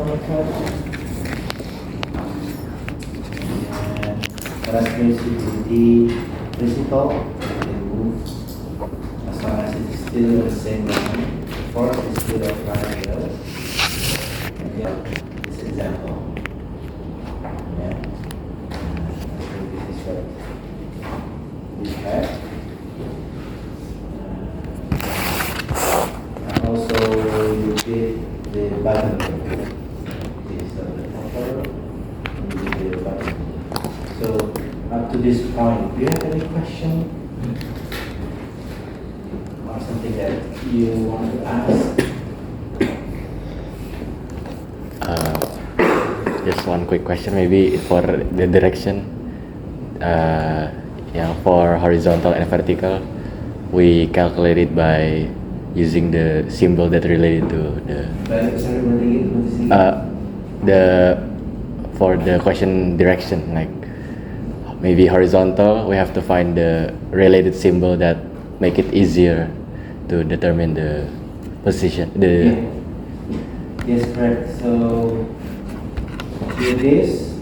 method. And transmissivity principle, you can move as long as it is still the same line. Force is still applied here. And this example. Yeah. So this is what we have. Also, you get the button. This the topper, and you get the button. So up to this point, do you have any question or something that you want to ask? Just one quick question, maybe for the direction. Yeah, for horizontal and vertical, we calculate it by using the symbol that related to the for the question direction, like maybe horizontal, we have to find the related symbol that make it easier to determine the position. Yes, correct. So with this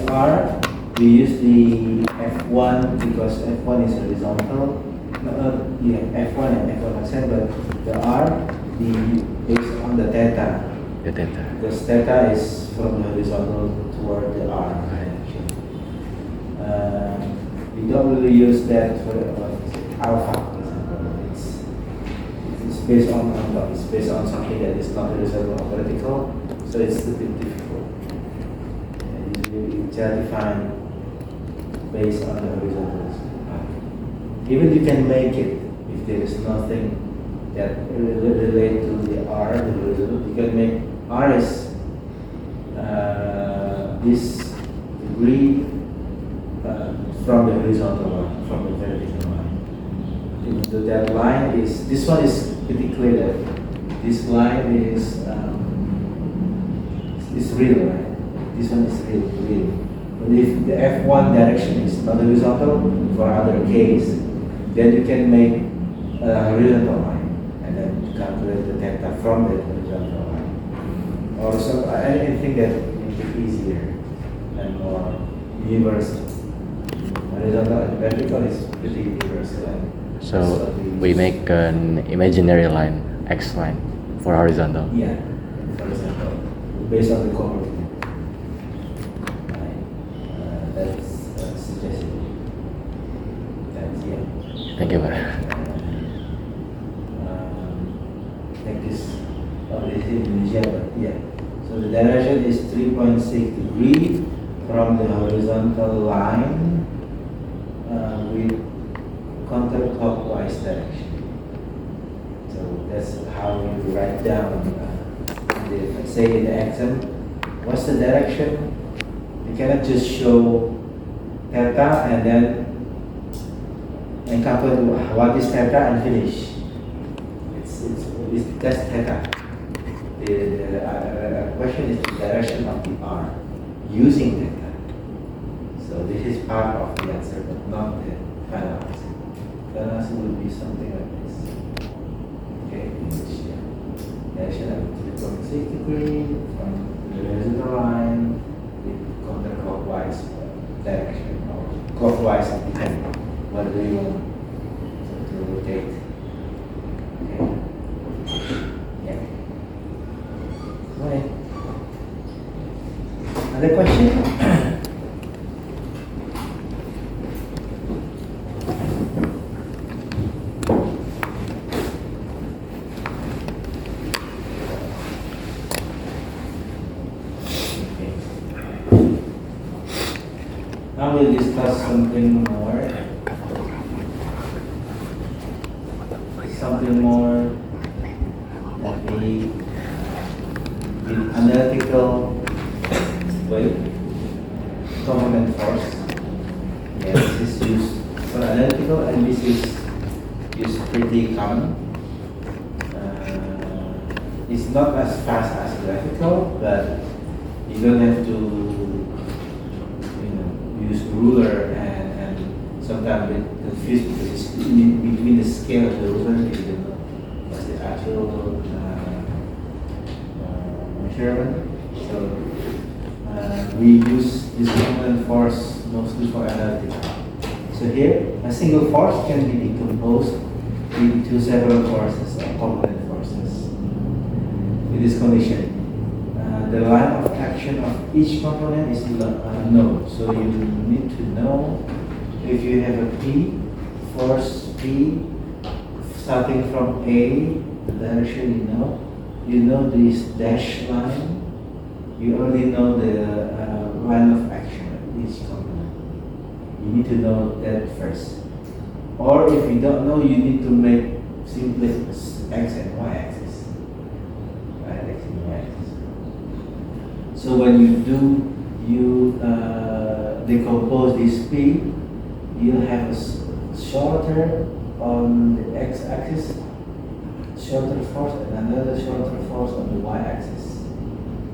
R, we use the F1 because F1 is horizontal. F1 and F1 are same, but the R based on the theta. The theta. Because theta is from the horizontal toward the R direction. We don't really use that for alpha, for example. It's based on something that is not horizontal or vertical, so it's a bit difficult. Usually it's defined based on the horizontal. Even you can make it if there is nothing that relate to the R, the horizontal. You can make R is this degree from the horizontal line, from the vertical line. So that line is, this one is pretty clear that this line is real, right? This one is real. But if the F1 direction is not horizontal for other case, then you can make a horizontal line and then calculate the theta from that horizontal line. Or so anything that makes it easier and more universal. Horizontal and vertical is pretty universal. So we make an imaginary line, X line, for horizontal. Yeah, horizontal, based on the coordinate. That's suggested. That's Thank you, Pak. Like this, this is Indonesia, but yeah. So the direction is 3.6 degrees from the horizontal line with counterclockwise direction. So that's how you write down, say in the exam, what's the direction? You cannot just show theta and then calculate what is theta and finish. That's theta. The question is the direction of the R using theta. So this is part of the answer, but not the final answer. Final answer would be something like this. Okay, direction of 3.6 degrees from the horizontal line with counterclockwise direction, or clockwise, depending what do you want to rotate. Okay. Yeah. Right. Other question? Now we'll discuss something more. That we, in analytical way, component force. Yeah, this is used for analytical, and this is used pretty common. It's not as fast as graphical, but you don't have to use ruler and sometimes get confused because it's in between the scale of the ruler and what's the actual measurement. So we use this component force mostly for analytics. So here, a single force can be decomposed into several forces or component forces. With this condition, the line of action of each component is known. So you need to know if you have a P, force P, starting from A, the direction you know this dash line, you already know the line of action of each component. You need to know that first. Or if you don't know, you need to make simply x and y axis. Right, x and y axis. So when you decompose this P, you'll have a shorter on the x-axis, shorter force, and another shorter force on the y-axis,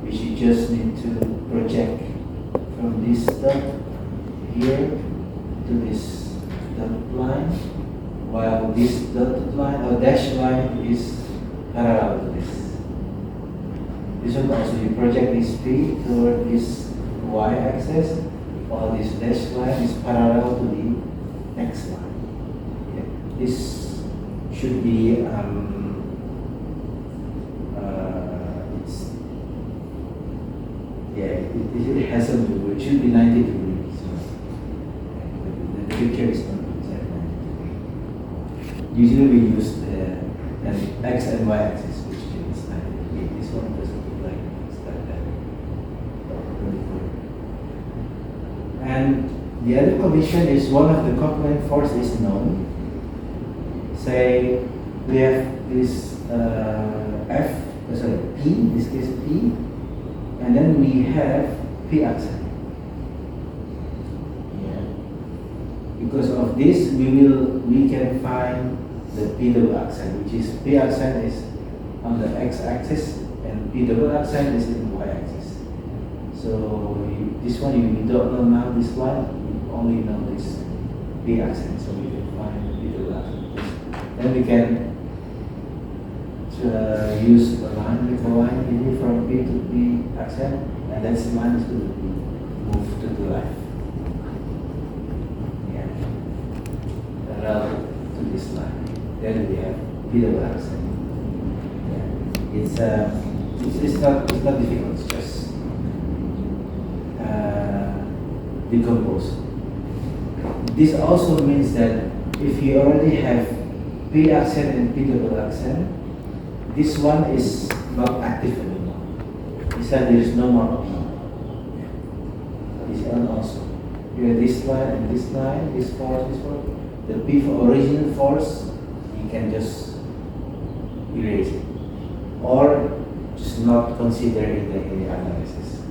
which you just need to project from this dot here to this dotted line, while this dotted line or dashed line is parallel to this. This one also you project this P toward this y-axis, while this dashed line is parallel to the x line. This should be it hasn't moved. It should be 90 degrees. So the picture is not exactly 90 degrees. Usually we use the x and y axis, which is 90 degrees. This one doesn't look like it's like that. And the other condition is one of the component force is known. Say we have this P, in this case P, and then we have P accent. Yeah. Because of this, we can find the P double accent, which is P accent is on the x-axis and P double accent is in the y-axis. So this one you don't know now this one, you only know this P accent, so we can find the P double accent. Then we can use a line with a line maybe from P to P accent, and that line is going to be moved to the left. Yeah. Parallel to this line. Then we have P double accent. Yeah. It's not difficult, it's just decompose. This also means that if you already have P accent and P double accent, this one is not active anymore. It's like there is no more P. This one also. You have this line and this line, this force. The P for original force, you can just erase it. Or just not consider in the analysis.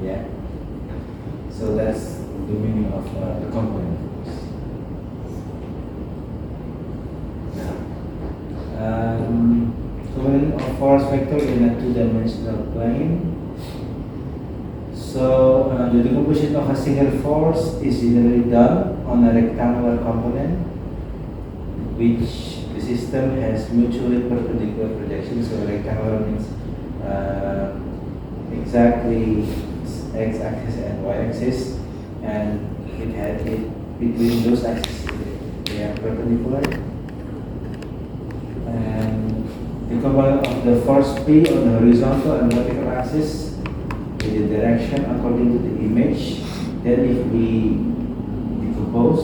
Yeah. So that's the meaning of the component force. Component of force vector in a two-dimensional plane. So the decomposition of a single force is generally done on a rectangular component, which the system has mutually perpendicular projections. So rectangular means exactly x-axis and y-axis, and between those axes they are perpendicular. And the component of the force P on the horizontal and vertical axis with the direction according to the image. Then if we decompose,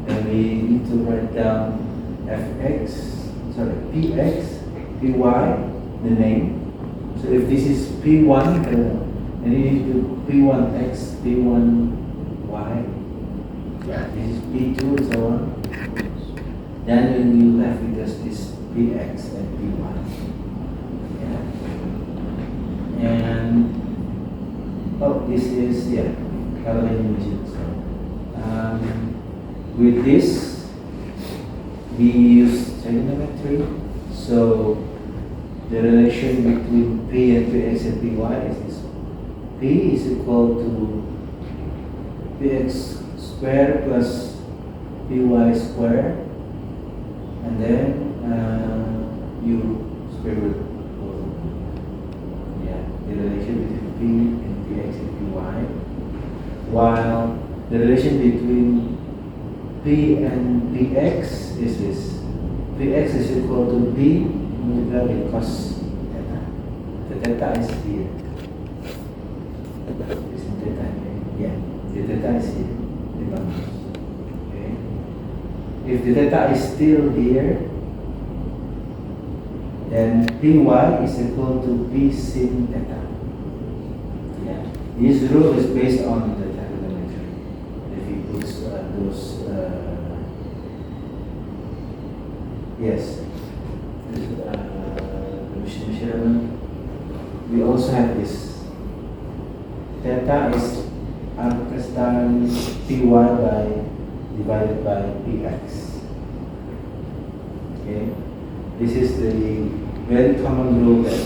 then we need to write down Px, Py, the name. So if this is P1, then you need to do P1x, P1y. Yeah, this is P2 and so on. Then you left with just this Px and Py. Yeah. And this is parallel animation. So with this we use trigonometry. So the relation between P and Px and Py is this. P is equal to Px square plus Py square, and then you square root both. P and Px is this. Px is equal to B multiplied with cos theta. The theta is here. Isn't theta here? Yeah, the theta is here. Remember. Okay. If the theta is still here, then Py is equal to P sin theta. Yeah. This rule is based on the trigonometry. If you put those, yes, the measurement. We also have this. Theta is arcus times Py divided by Px. Okay. This is the very common rule that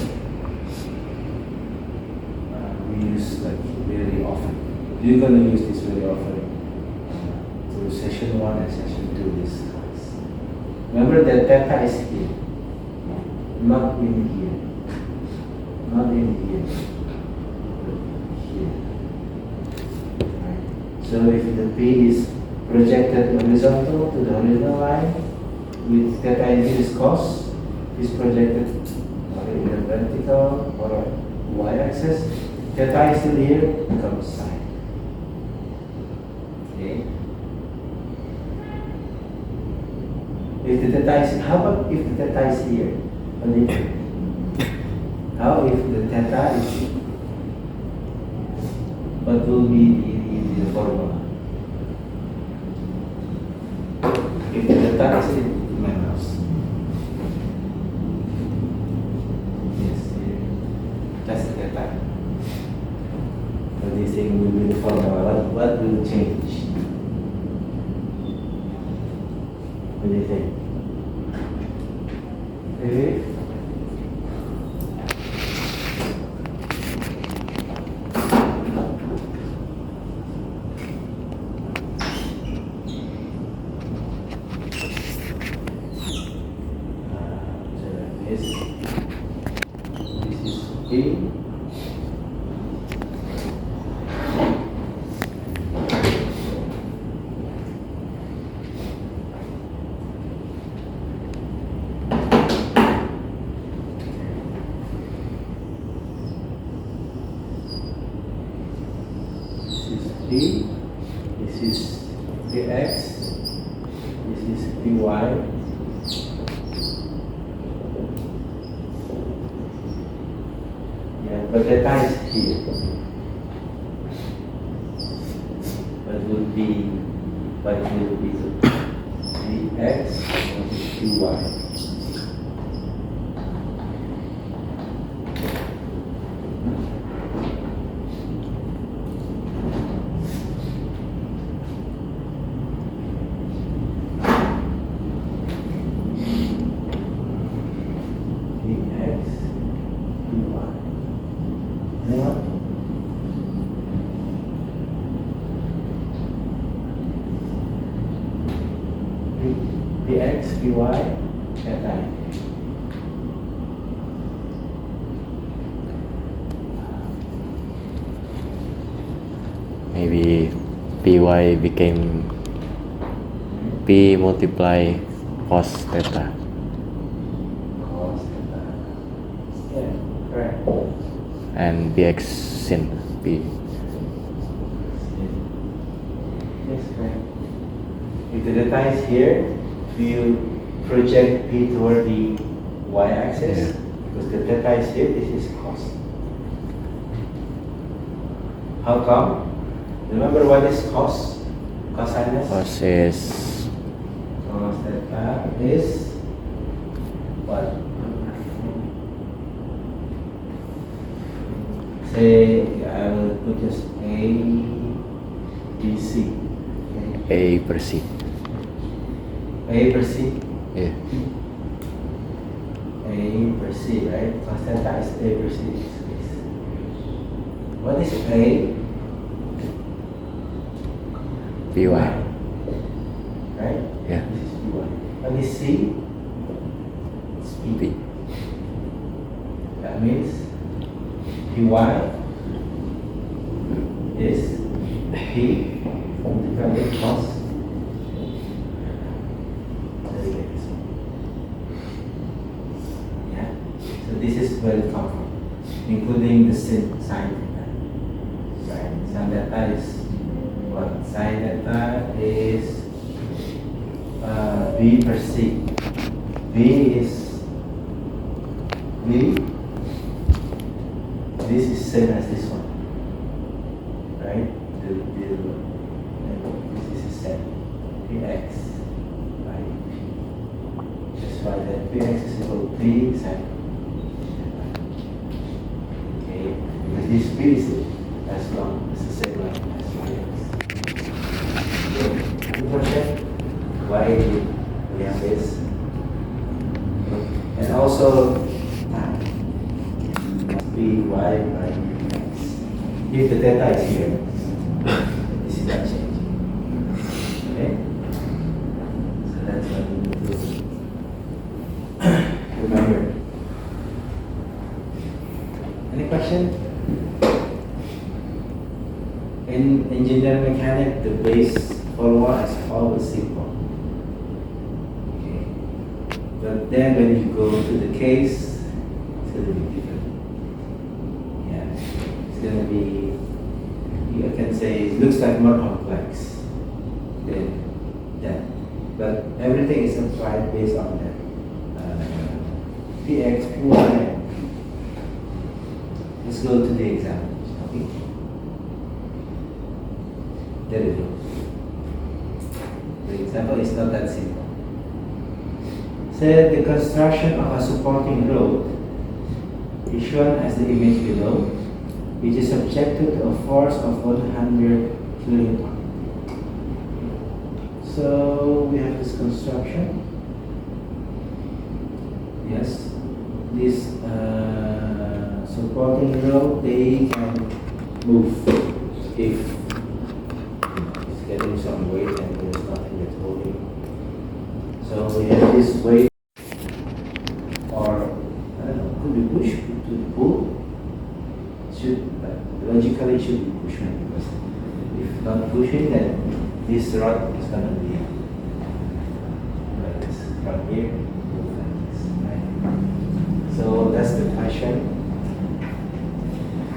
we use like very often. You're going to use this very often through session 1 and session 2 this class. Remember that theta is here, not in here, not in here, but here. Right. So if the P is projected horizontal to the horizontal line, with theta is cos, is projected in the vertical or y-axis, theta is still here, becomes sine. Okay. If the theta is, how about if the theta is here? How if the theta is, what will be the formula? If the theta is in my mouse. Yes, that's the theta. What do you think will be the formula? What will change? What do you think? Maybe? This is A. P, this is Px, this is Py, yeah, but the theta is here. What will be Px and Py. Px, Py, theta. Maybe Py became P multiply cos theta. Cos theta. Yeah, correct. And Px sin P. Yes, correct. If the theta is here, you project P toward the y-axis, Yeah. because the theta is here, this is cos. How come? Remember what is cos? Cosinus? Cos is Cos theta is what? Say, I will put just A, B, C. Okay. A per C. A per C. Yeah. A per C, right? Cos theta is A per C. What is A? Py. Right? Yeah. This is Py. What is C? It's P. P. That means Py is P multiplied with cos where it comes from, including the sin sine theta. Right? Sine theta is what? Sine theta is V per C. V is V. This is same as this one, right? This is the same. Px by P. That's why that Px is equal to P sine. Okay, because this P is as long as the same line as Px. Okay, good question. Why we have this? And also time. Py by X. If the theta is here, this is not changing. Okay? So that's what we need to remember. Any question? In engineering mechanics, the base formula is always simple. Okay. But then when you go to the case, it's going to be different. Yeah. It's going to be, you can say, it looks like more complex than that. But everything is applied based on that. Px, Py. Let's go to the example. Okay. There it goes. The example is not that simple. Say the construction of a supporting road is shown as the image below, which is subjected to a force of 100 kilonewton. So we have this construction. Yes, this supporting road, they can move if it's getting some weight and there's nothing that's holding. So we have this weight, or I don't know, could be pushed to the pull. Should, but logically it should be pushing, because if not pushing, then this rod is gonna be like this from here, move like this, right? So that's the question.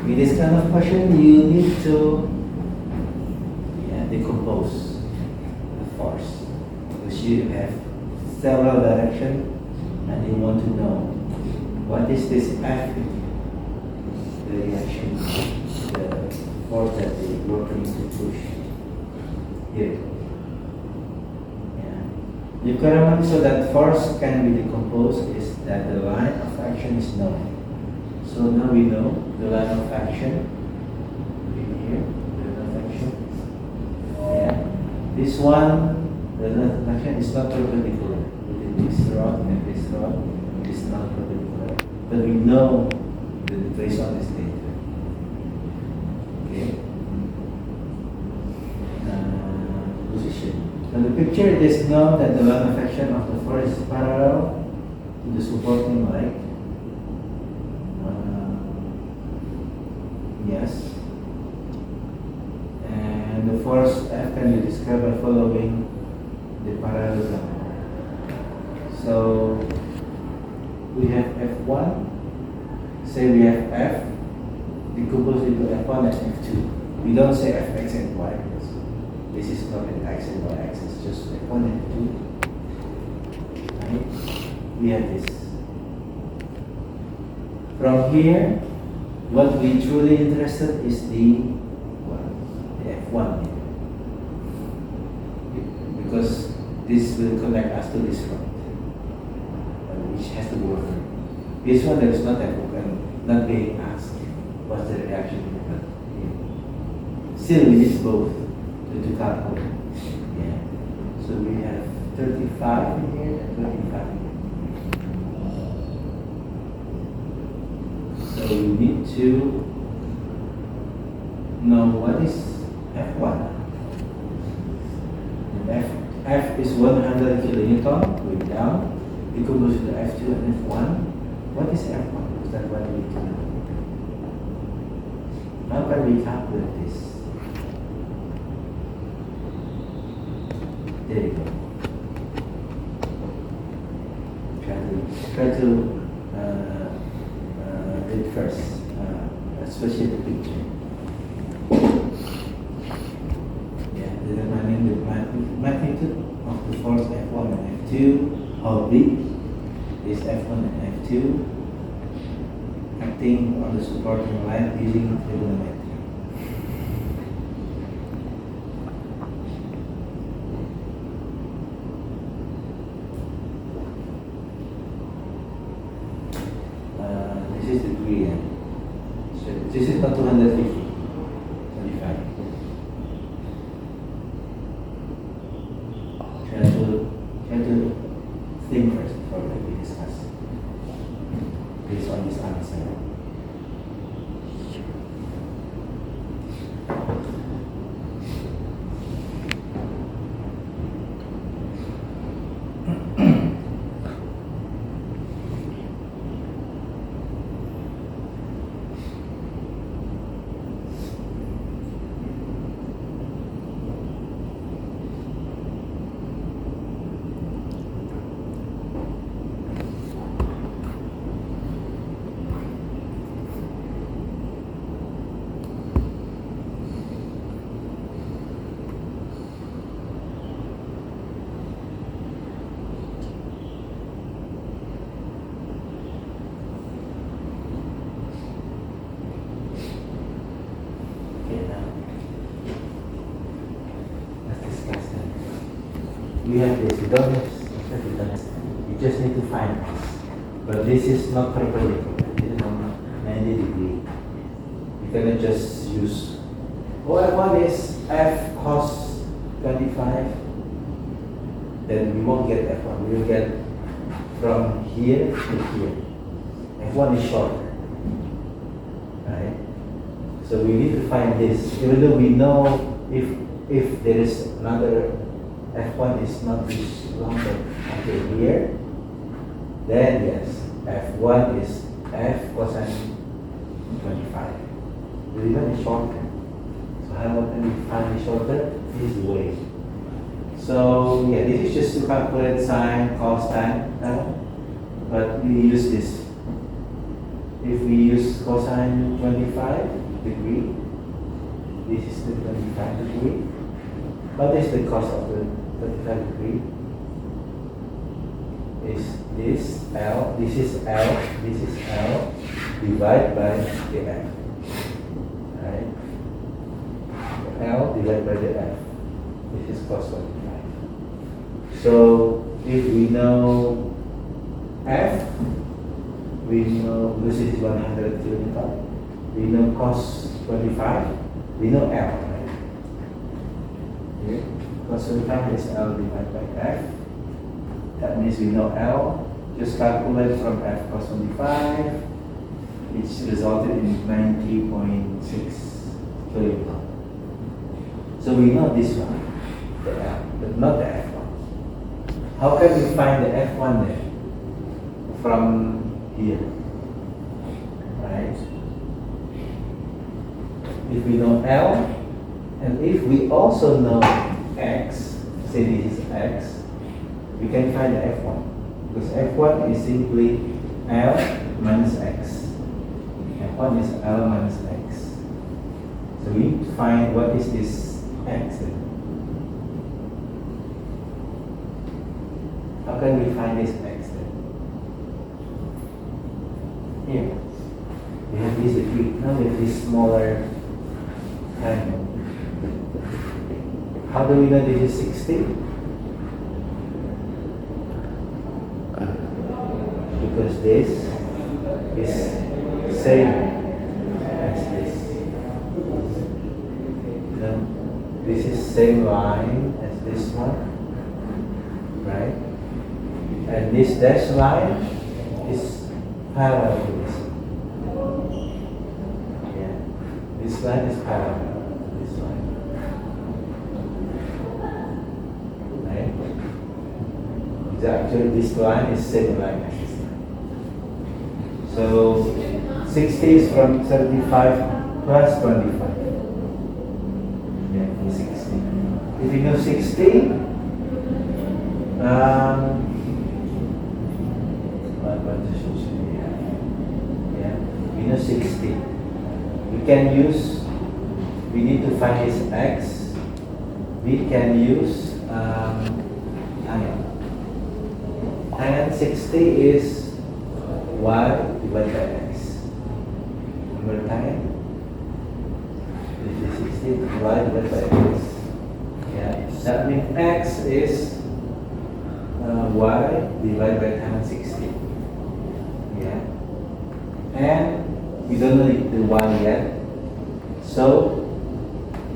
With this kind of question, you need to decompose the force, because you have several directions and you want to know what is this F, the reaction, the force that the worker needs to push here. Yeah. You can remember, so that force can be decomposed is that the line of action is known. So now we know the line of action in here, the line of action. Yeah. This one, the line of action is not perpendicular. This rod and this rod is not perpendicular. But we know the place on this data. Okay. Position. Now the picture, it is known that the line of action of the force is parallel to the supporting line. Yes. And the force F can be described by following the parallelism. So we have F1. Say we have F decomposed into F1 and F2. We don't say Fx and y, because this is not an x and y axis, just F1 and F2. Right? We have this. From here, what we truly interested is the F1 here. Because this will connect us to this rod, which has to be worked. This one, there is not not being asked what's the reaction. But still, we need both to calculate. Yeah. So we have 35 in here and 25 in here. So we need to know what is F1. F is 100 kilonewton going down. We could go to the F2 and F1. What is F1? Is that what we need to know? How can we calculate this? There you go. Try to first, especially the picture. Yeah, determining the magnitude of the force F1 and F2, how big is F1 and F2, acting on the supporting line using trigonometry. This is the degree. So this is not 250, 25. Try to think first before we discuss based on this answer. We have this, we don't have, you just need to find this. But this is not perpendicular, this is on 90 degree. You cannot just use, F1 is F cos 25, then we won't get F1, we will get from here to here. F1 is shorter, right? So we need to find this, even though we know if there is another F1 is not this longer until here, then yes, F1 is F cosine 25. The reason is shorter. So how can we find it shorter? This way. So yeah, this is just to calculate sine, cos, tan, but we use this. If we use cosine 25 degree, this is the 25 degree. What is the cos of the 35 degree? Is this L, this is L, this is L, divided by the F. Right? L divided by the F. This is cos 45. So if we know F, we know this is 100 kilonewton. We know cos 25, we know L, right? Okay. Cos 25 is L divided by F. That means we know L. Just calculate from F cos 25, which resulted in 90.6 kilonewton. So we know this one, the L, but not the F1. How can we find the F1 then? From here, right? If we know L, and if we also know X, say this is X, we can find the F1. Because F1 is simply L minus X. F1 is L minus X. So we need to find what is this X then. How can we find this X then? Here. We have this degree. Now we have this smaller triangle. How do we know this is 60? Because this is same as this. No, this is same line as this one, right? And this dashed line is parallel to this. Yeah, this line is parallel to this line. Right? Actually, this line is same line as this line. So 60 is from 35 plus 25. Yeah, 60. If you know 60, what position should we have? Yeah, we minus 60. We need to find this x. We can use tan. Tan 60 is y divided by x. Remember tan? This is 60, y divided by x. Yeah, that means x is y divided by tan 60. Yeah, and we don't know the y yet, so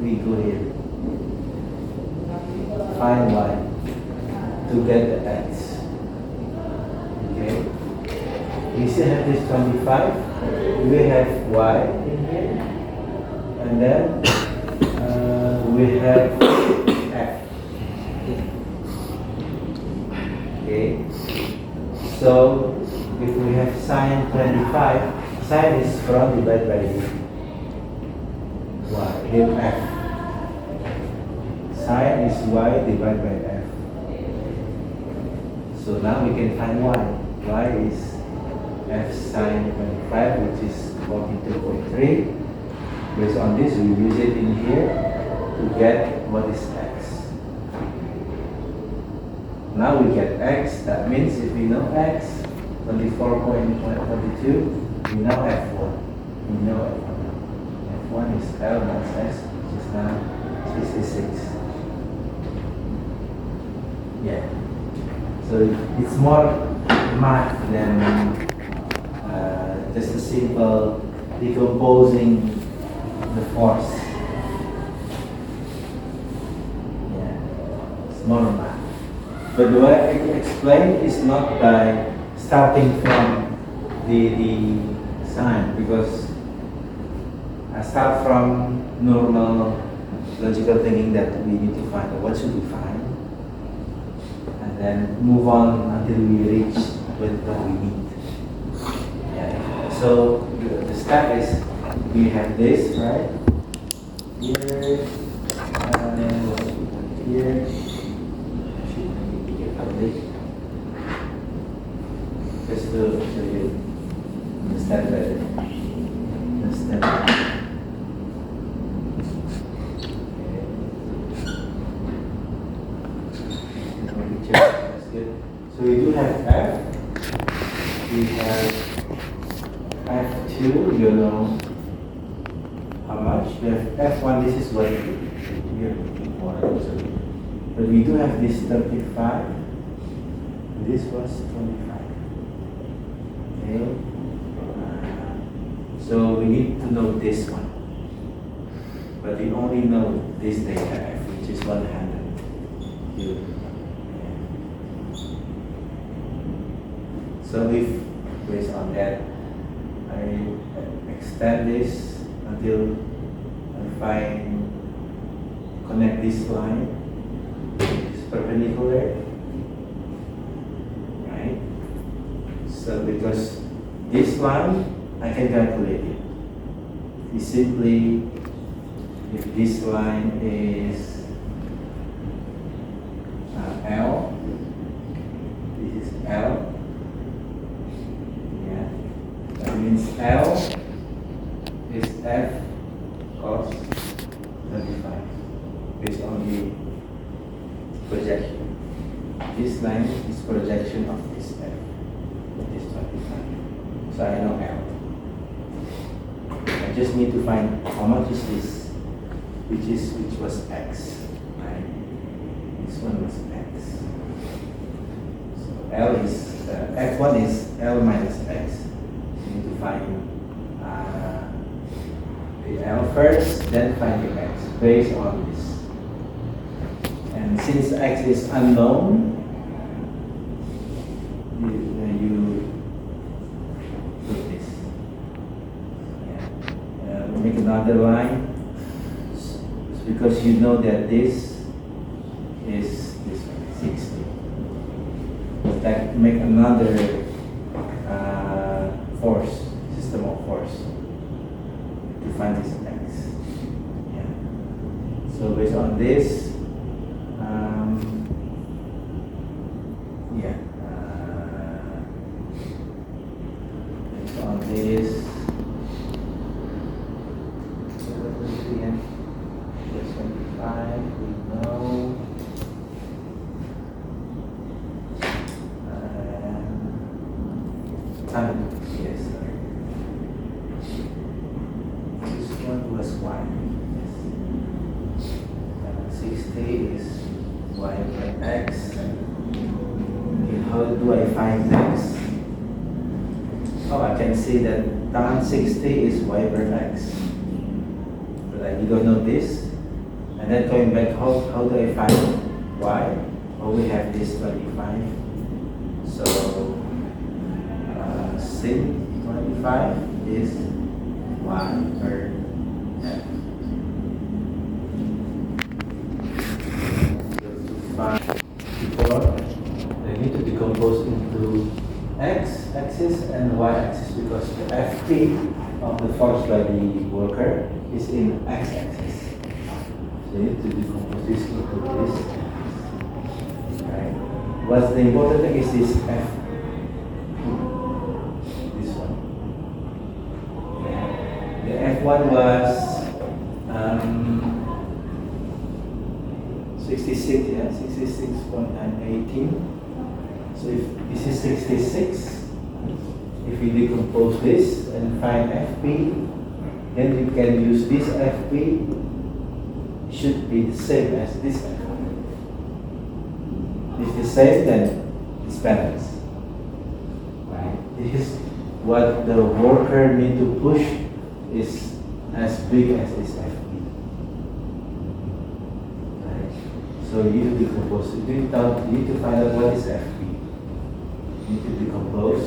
we go here, find y to get the x. Okay, we still have this 25, we have y in here, and then we have f. Okay, so if we have sine 25, sine is from divided by y, here f. Sine is y divided by f. So now we can find y. Y is f sine 25, which is 42.3. Based on this, we use it in here to get what is x. Now we get x. That means if we know x, 24.22, we know f1. We know f1. F1 is L minus x, which is now 66. Yeah. So it's more math than just a simple decomposing the force. Yeah. It's more math. But the way I explain is not by starting from the sign, because I start from normal logical thinking that we need to find what should we find, and then move on until we reach with what we need. Yeah. So the step is we have this right here, here. Just to show you the step better. The step. Okay. That's good. So we do have F. We have F2, you know how much? We have F1, this is what we are looking for. But we do have this 35. This was 25. Okay. So we need to know this one. But we only know this data F, which is 100. Yeah. So if, based on that, I extend this until I connect this line, which is perpendicular. So because this line, I can calculate it. It's simply, if this line is L, this is L, yeah, that means L is F cos 35, based on the projection. This line is projection of this F. Is 25. So I know L. I just need to find how much is this, which was X. Right? This one was X. So L is F1 is L minus X. You need to find the L first, then find the X based on this. And since X is unknown, you put this. Yeah. Make another line. It's because you know that this is this one, 60. That make another force, system of force to find this x. Yeah. So based on this, based on this, 100. Yes. This one was y. Yes. 60 is y by x. Okay, how do I find x? Oh, I can see that tan 60 is y per x. But I don't know this. And then going back, how do I find y? Oh, we have this 25. So sin 25 is y per x. Before, they need to decompose into x-axis and y-axis because the Fp of the force by the worker is in x-axis. So you need to decompose this into this. Right. What's the important thing is this F. This one. The F1 was 66, yeah, 66.918. So if this is 66, if we decompose this and find Fp, then we can use this Fp should be the same as this Fp. If the same, then it's balanced. Right? This is what the worker need to push is as big as this Fp. Right? So you need to decompose. You need to find out what is Fp. You need to decompose.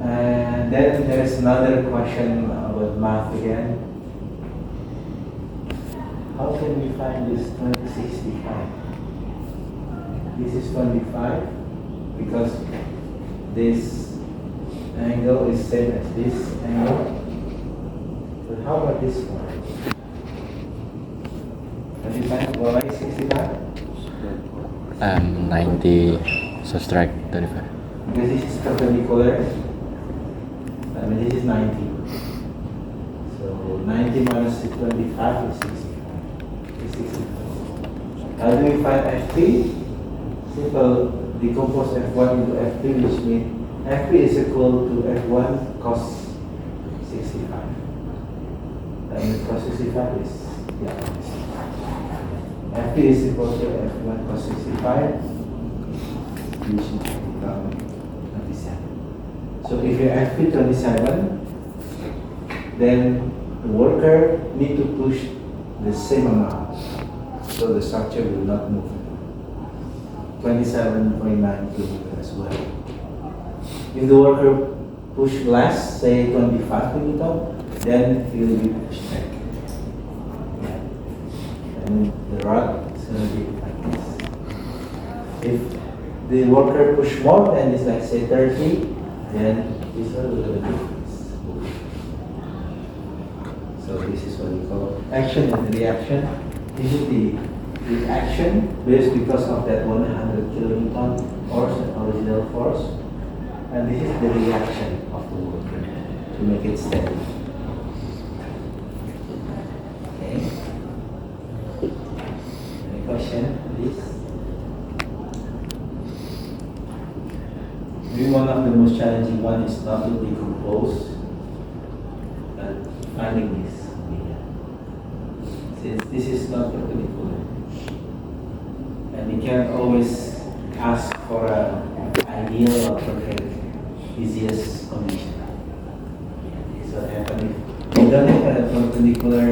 And then there is another question about math again. How can we find this 2065? This is 25 because this angle is same as this angle. But how about this one? 25, why 65? 90, subtract 35. Because this is perpendicular. This is 90. So 90 minus 25 is 65. How do we find Fp? Simple, decompose F1 into Fp, which means Fp is equal to F1 cos 65. And cos 65 is, yeah. Fp is equal to F1 cos 65, which will become 27. So if you Fp 27, then the worker need to push the same amount, so the structure will not move. 27.9 kilonewtons as well. If the worker push less, say 25 kilonewtons, then he will be pushed back. Yeah. And the rod is going to be like this. If the worker push more, then it's like say 30, then this one will be this. So this is what we call action and reaction. This is the action based because of that 100 kilonewton force, the original force, and this is the reaction of the worker to make it steady. Okay. Any question, please? Maybe one of the most challenging one is not to decompose, but finding this. Since this is not perpendicular. And we can always ask for an ideal or perfect easiest condition. This is what happens if you don't have a perpendicular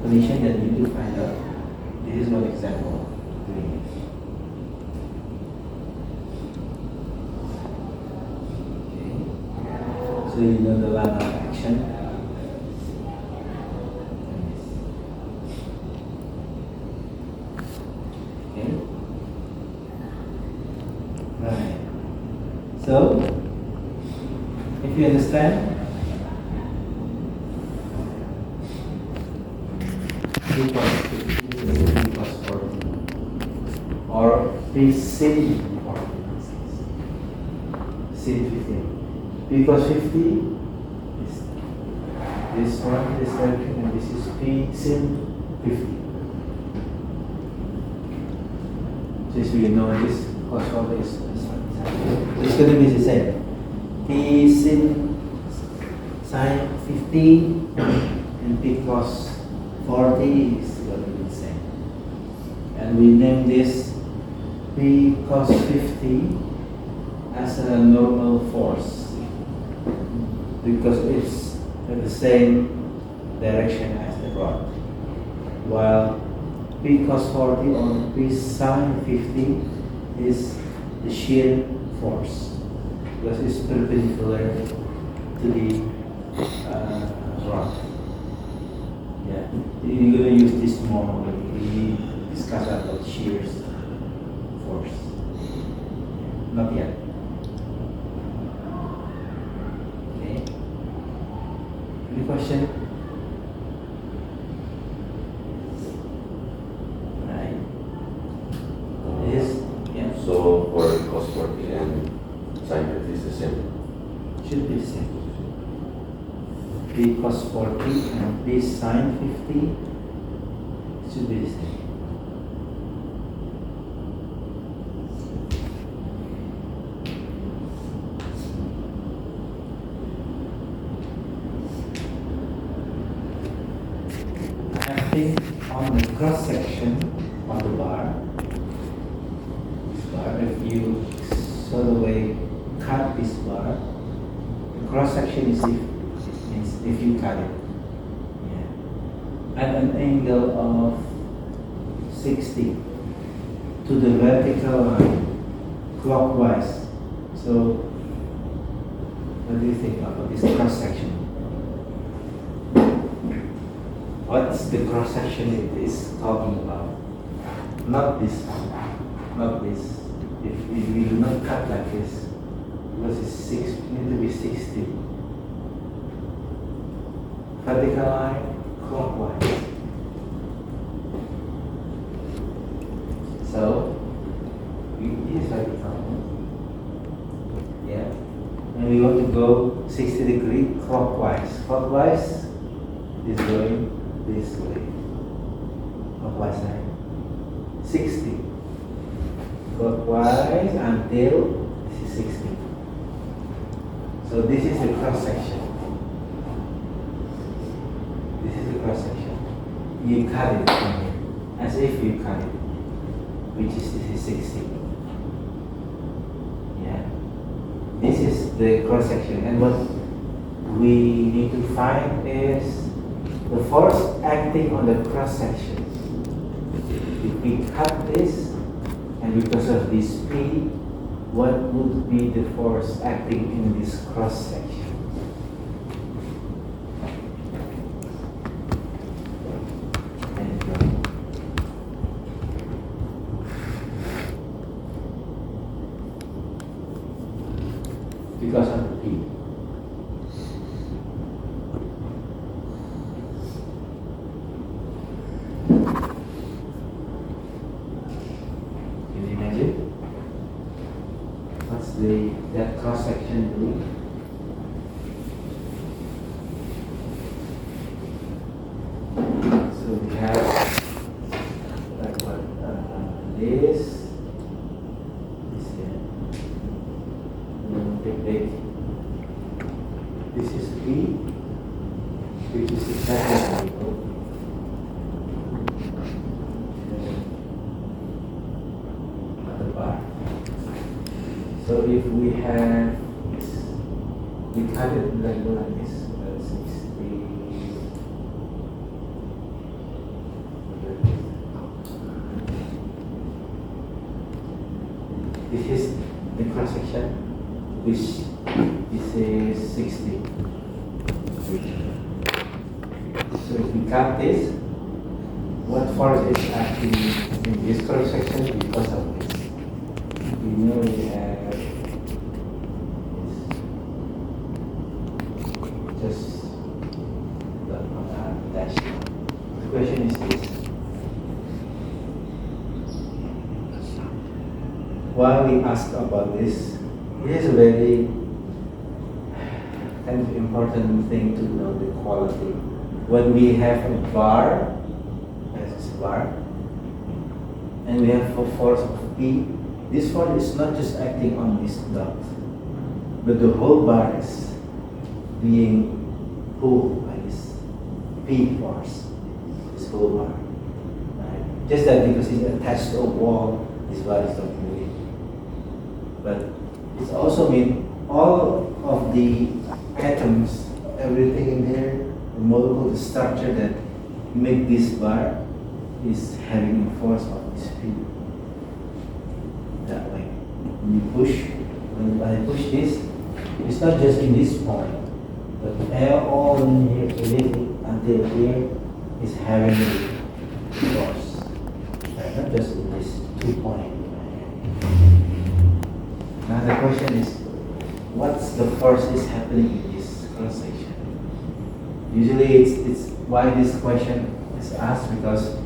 condition, then you need to find out. This is one example of doing it. Okay. So you know the line of action. So, if you understand, P plus 40, or P sin 40, sin 15. P plus 50 is this one, this direction, and this is P sin 50. Since we know this cos 40 is this one. It's going to be the same. P sin sine 50 and P cos 40 is going to be the same. And we name this P cos 50 as a normal force because it's in the same direction as the rod. While P cos 40 or P sine 50 is the shear force because it's perpendicular to the rod. Yeah, you're going to use this more when we discuss about shear force. Not yet. Okay. Any question? Right. Yes. Yeah. So for cos 40 and sin 50 is the same. Should be the same. P cos 40 and P sine 50 should be the same. Acting on the cross section of the bar, this bar, if you sort of way cut this bar, the cross section is if you cut it, yeah, at an angle of 60 to the vertical line, clockwise. So, what do you think about this cross section? What's the cross section it is talking about? Not this one, not this. If we do not cut like this, because it's need to be 60. Vertical line, clockwise. So, it is vertical. Yeah. And we want to go 60 degree clockwise. Clockwise is going this way. Clockwise side. 60. Clockwise until this is 60. So this is the cross section. This is the cross section. You cut it from here, as if you cut it, which is this is 60. Yeah. This is the cross section, and what we need to find is the force acting on the cross section. If we cut this, and because of this P, what would be the force acting in this cross section? Because of the P. Can you imagine? What's that cross section doing? So we have like what this here. Big. This is P, which is exactly the bar. So if we have this, we cut it like this, 60. This is the cross section, which this is 60. So if we cut this, what force is acting in this cross section because of this? We know we have this. Just dash. The question is this. Why we ask about this? It is a very kind of important thing to know the quality. When we have a bar, as a bar, and we have a force of P, this force is not just acting on this dot. but the whole bar is being pulled by this P force, this whole bar. Right? Just that because it's attached to a wall, this bar is not moving. But it's also mean all of the atoms, everything in here, the molecule, the structure that make this bar is having a force of this P. That way. When you push, when I push this, it's not just in this point, but all in here, until here is having a force. Right? Not just in this 2 point. Now the question is, what's the force is happening in this cross section? Usually it's why this question is asked, because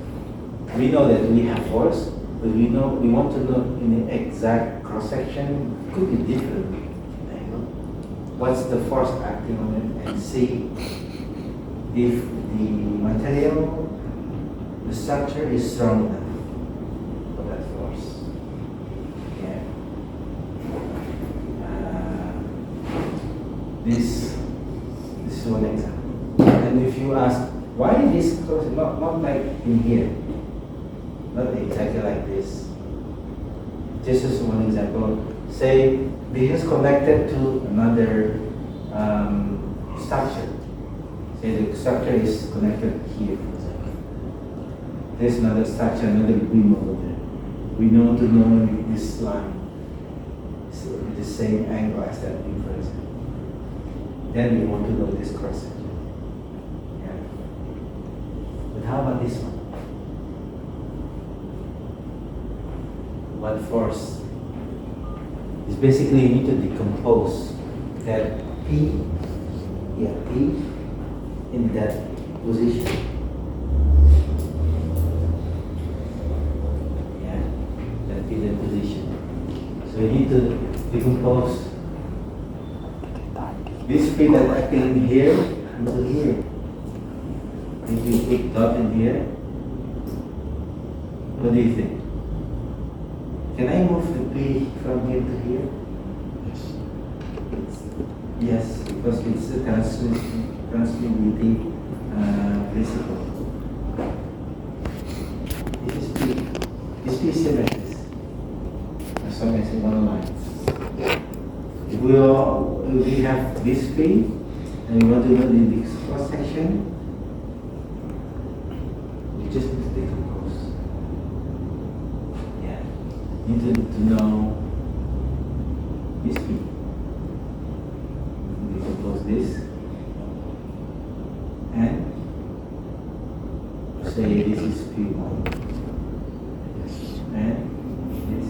we know that we have force, but we want to know in the exact cross section could be different. What's the force acting on it, and see if the material, the structure is strong enough for that force. Yeah. This is one example. And if you ask why this cross, not like in here, not exactly like this. Just as one example, say this is connected to another structure. Say the structure is connected here, for example. There's another structure, another beam over there. We know to know if this line is with the same angle as that beam, for example. Then we want to know this cross section. Yeah. But how about this one? What force? It's basically you need to decompose that P in that position. Yeah, that P in that position. So you need to decompose this P that acting here into here. If you put dot in here, what do you think? Can I move the P from here to here? Yes, because it's a transmittivity principle. This is P. This P is symmetric. As long as in one line. If we have this P and we want to know the cross section, we just need to decompose. Yeah. Need to know this P. Decompose this and say this is P1 and this.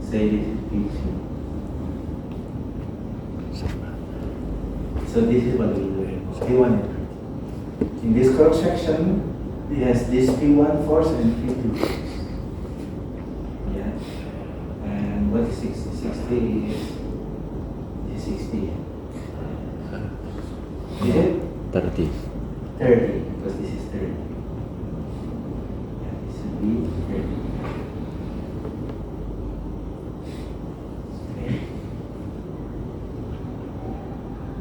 Say this is P2. So this is what we do. P1 and P2. In this cross section, it has this P1 force and P2 force. Yeah. And what is 60? 60 is 60. Is it? 30. 30, because this is 30. Yeah, this would be 30. Okay.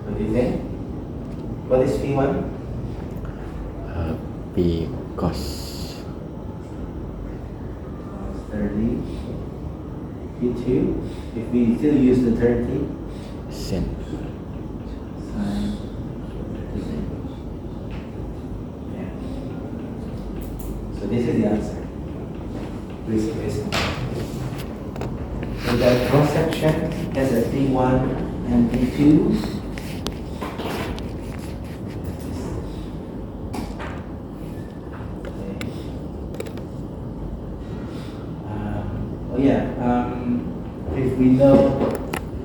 So do you think? What is P1? P cos 30. P2, if we still use the 30, sin. sine. Yeah. So this is the answer. Please listen. So that cross section has a P1 and P2. If we know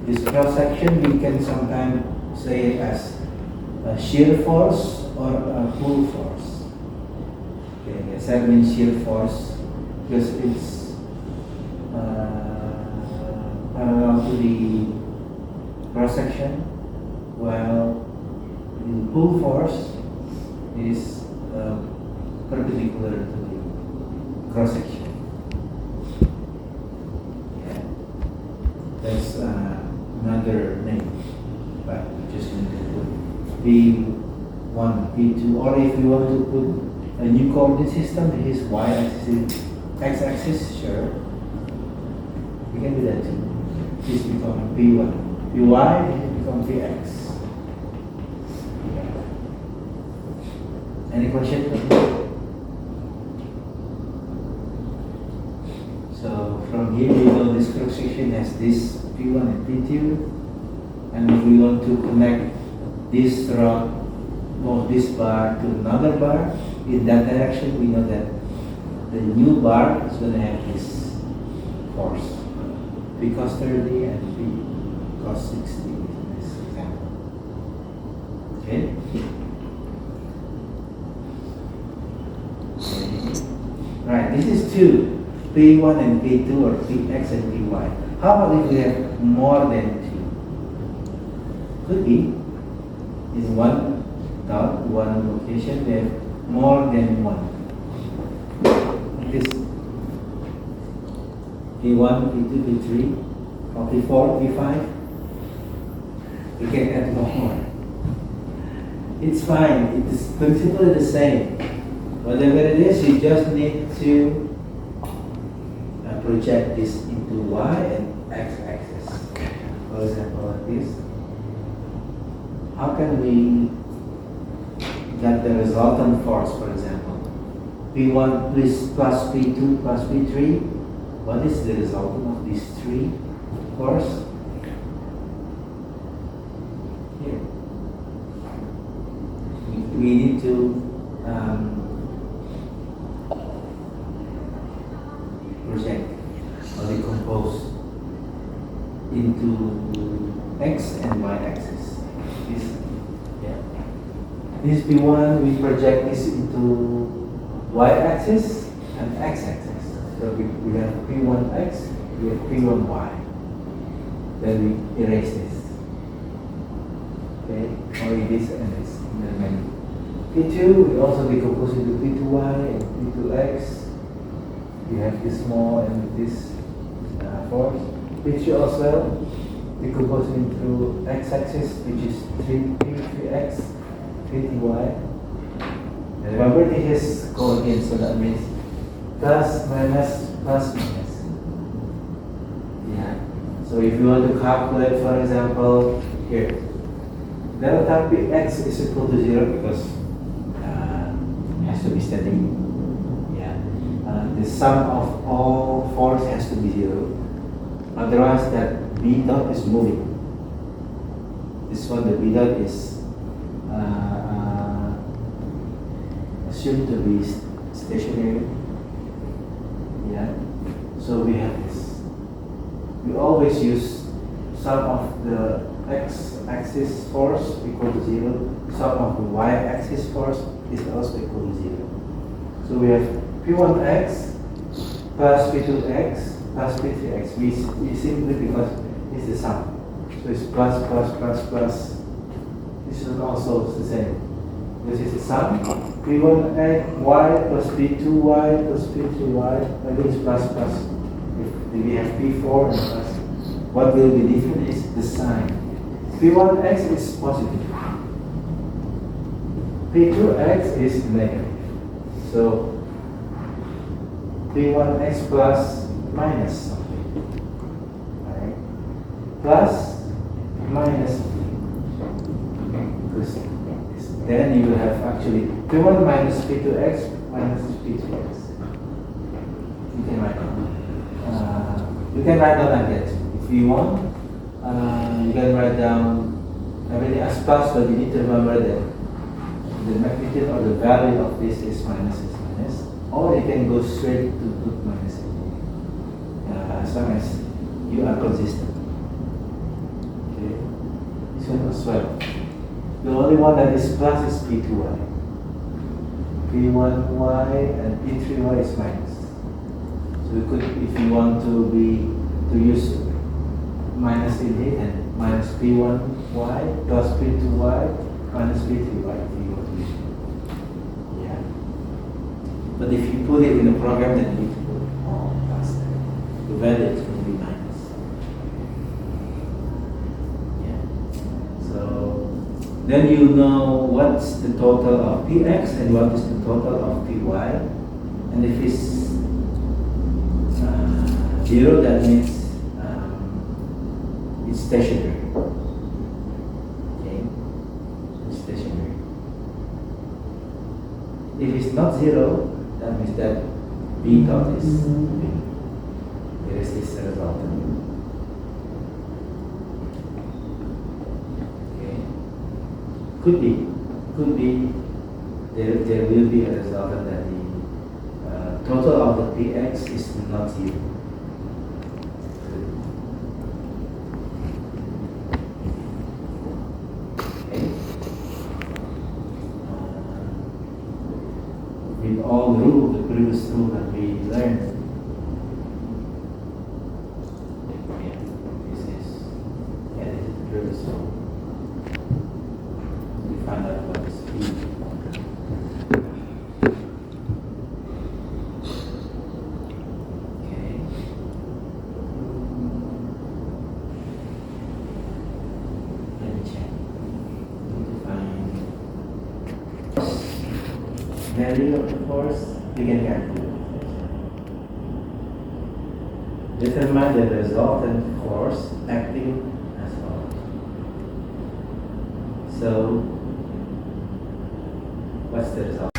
this cross section, we can sometimes say it as a shear force or a pull force. Okay, yes, that means shear force because it's parallel to the cross section, while the pull force is perpendicular to the cross section. That's another name, but we're just going to put P1, P2, or if you want to put a new coordinate system, his y-axis, x-axis, sure. We can do that too. This becomes P1, Py, this becomes Px. Any question? So from here we know this cross section has this P1 and P2, and if we want to connect this rod or this bar to another bar in that direction, we know that the new bar is going to have this force, P cos 30 and P cos 60 in this example. Okay? Right, this is 2. P1 and P2 or Px and Py. How about if we have more than 2? Could be. In one dot, one location, we have more than 1. Like this. P1, P2, P3, or P4, P5. We can add more. It's fine, it is principally the same. Whatever it is, you just need to project this into y and x-axis. For example, like this. How can we get the resultant force, for example? P1 plus P2 plus P3. What is the resultant of these 3 force? Here. We need to project or decompose into x and y axis. This P1, we project this into y axis and x axis. So we have P1x, we have P1y. Then we erase this. Okay, only this and this. And then P2, we also decompose into P2y and P2x. We have this small and this force. P3 also decompose into x-axis, which is 3x, 3y. And remember this is coordinate, so that means plus, minus, plus, minus. Yeah. So if you want to calculate, for example, here, delta Px is equal to 0 because it has to be steady. The sum of all force has to be 0. Otherwise, that B dot is moving. This one, the B dot is assumed to be stationary. Yeah. So we have this. We always use sum of the x-axis force equal to 0. Sum of the y-axis force is also equal to 0. So we have P1x plus P2x plus P3x. We simply because it's the sum. So it's plus, plus, plus, plus. This is also the same. This is the sum. P1y plus P2y plus P3y. That is plus, plus. If we have P4 and plus. What will be different is the sign. P1x is positive. P2x is negative. So P1x plus minus something. Alright? Plus minus something. Then you will have actually P1 minus P2x minus P2x. You can write down. You can write down like that. If you want, you can write down everything as plus, but you need to remember that the magnitude or the value of this is minus. Or you can go straight to put minus as long as you are consistent. Okay, this one as well. The only one that is plus is P2y. P1y and P3y is minus. So you could, if you want to use minus in it, and minus P1y plus P2y minus P3y if you want to use it. Yeah. But if you put it in the program, then you need to put all plus. The value is going to be minus. Then you know what's the total of Px and what is the total of Py. And if it's 0, that means it's stationary. Okay, it's stationary. If it's not 0, that means that B dot is moving. There is this resultant. Okay, could be there will be a resultant that the total of the Px is not 0. With all the previous rule that we learned. This is the previous rule. We find out what is P. Okay. Let me check. Need to find value of the force, we can calculate. Determine the resultant force acting as follows. So, what's the result?